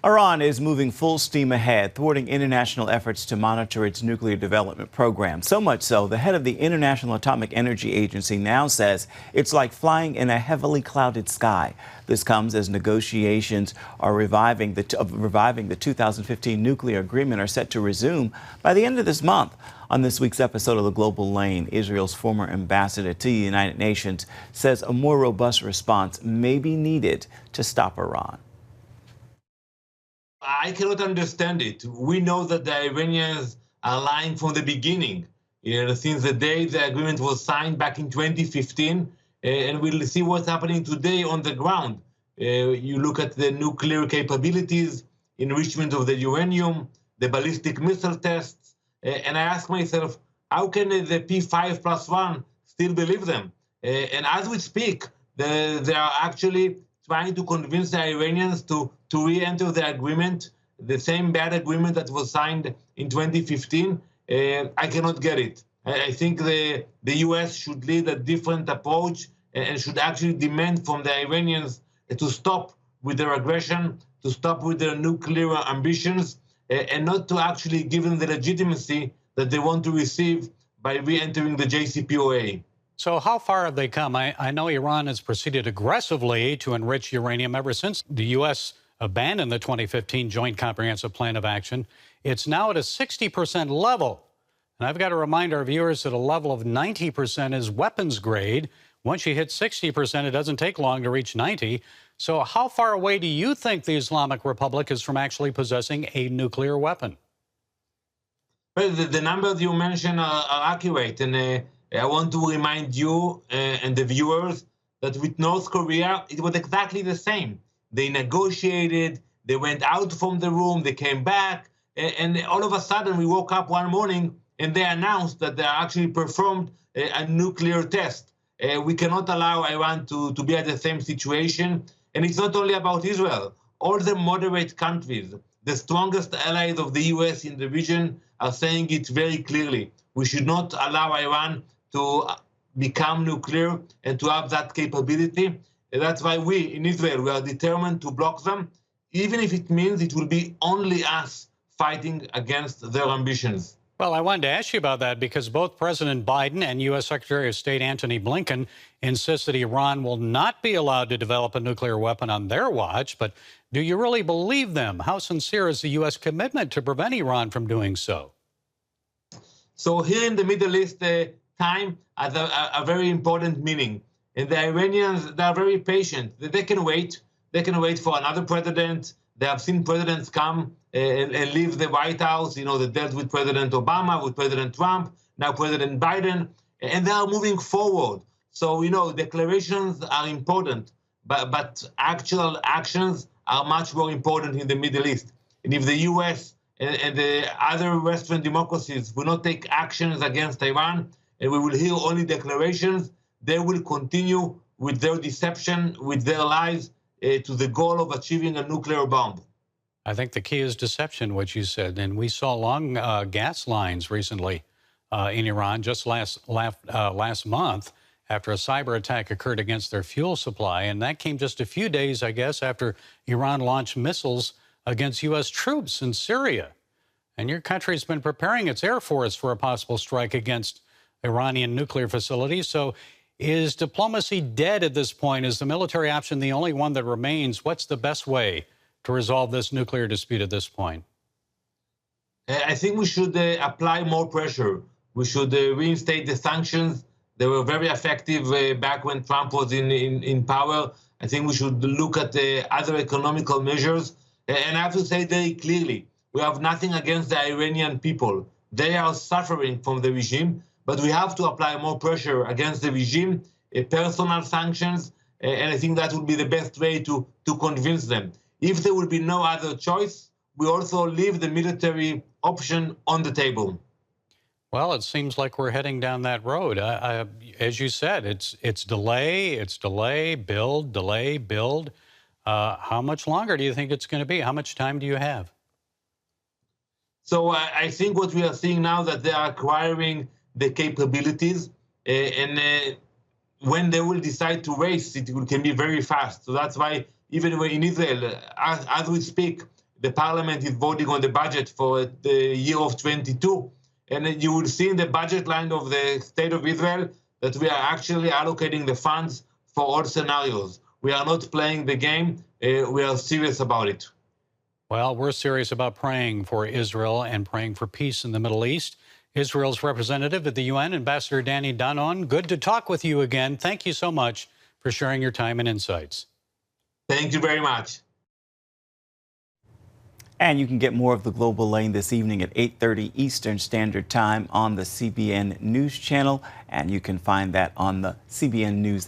Iran is moving full steam ahead, thwarting international efforts to monitor its nuclear development program. So much so, the head of the International Atomic Energy Agency now says it's like flying in a heavily clouded sky. This comes as negotiations are reviving the 2015 nuclear agreement are set to resume by the end of this month. On this week's episode of The Global Lane, Israel's former ambassador to the United Nations says a more robust response may be needed to stop Iran. I cannot understand it. We know that the Iranians are lying from the beginning. Since the day the agreement was signed back in 2015, and we'll see what's happening today on the ground. You look at the nuclear capabilities, enrichment of the uranium, the ballistic missile tests, and I ask myself, how can the P5+1 still believe them? And as we speak, they are actually trying to convince the Iranians to re-enter the agreement, the same bad agreement that was signed in 2015. I cannot get it. I think the U.S. should lead a different approach and should actually demand from the Iranians to stop with their aggression, to stop with their nuclear ambitions, and not to actually give them the legitimacy that they want to receive by re-entering the JCPOA. So how far have they come? I know Iran has proceeded aggressively to enrich uranium ever since the U.S. abandoned the 2015 Joint Comprehensive Plan of Action. It's now at a 60% level. And I've got to remind our viewers that a level of 90% is weapons grade. Once you hit 60%, it doesn't take long to reach 90. So how far away do you think the Islamic Republic is from actually possessing a nuclear weapon? Well, the numbers you mentioned are accurate. And I want to remind you and the viewers that with North Korea, it was exactly the same. They negotiated, they went out from the room, they came back, and all of a sudden we woke up one morning and they announced that they actually performed a nuclear test. We cannot allow Iran to be at the same situation. And it's not only about Israel. All the moderate countries, the strongest allies of the U.S. in the region, are saying it very clearly. We should not allow Iran to become nuclear and to have that capability. And that's why we, in Israel, we are determined to block them, even if it means it will be only us fighting against their ambitions. Well, I wanted to ask you about that because both President Biden and U.S. Secretary of State Antony Blinken insist that Iran will not be allowed to develop a nuclear weapon on their watch. But do you really believe them? How sincere is the U.S. commitment to prevent Iran from doing so? So here in the Middle East, time has a very important meaning. And the Iranians, they are very patient. They can wait. They can wait for another president. They have seen presidents come and leave the White House. You know, they dealt with President Obama, with President Trump, now President Biden, and they are moving forward. So, you know, declarations are important, but actual actions are much more important in the Middle East. And if the U.S. and the other Western democracies will not take actions against Iran, and we will hear only declarations, they will continue with their deception, with their lies, to the goal of achieving a nuclear bomb. I think the key is deception, what you said. And we saw long gas lines recently in Iran just last month after a cyber attack occurred against their fuel supply. And that came just a few days, I guess, after Iran launched missiles against U.S. troops in Syria. And your country's been preparing its Air Force for a possible strike against Iranian nuclear facilities. So is diplomacy dead at this point? Is the military option the only one that remains? What's the best way to resolve this nuclear dispute at this point? I think we should apply more pressure. We should reinstate the sanctions. They were very effective back when Trump was in power. I think we should look at other economical measures. And I have to say very clearly, we have nothing against the Iranian people. They are suffering from the regime, but we have to apply more pressure against the regime, personal sanctions, and I think that would be the best way to convince them. If there will be no other choice, we also leave the military option on the table. Well, it seems like we're heading down that road. As you said, it's delay, build, delay, build. How much longer do you think it's going to be? How much time do you have? So I think what we are seeing now that they are acquiring the capabilities, and when they will decide to race, it can be very fast. So that's why even in Israel, as we speak, the parliament is voting on the budget for the year of 22. And you will see in the budget line of the State of Israel that we are actually allocating the funds for all scenarios. We are not playing the game. We are serious about it. Well, we're serious about praying for Israel and praying for peace in the Middle East. Israel's representative at the UN, Ambassador Danny Danon, good to talk with you again. Thank you so much for sharing your time and insights. Thank you very much. And you can get more of the Global Lane this evening at 8:30 Eastern Standard Time on the CBN News Channel. And you can find that on the CBN News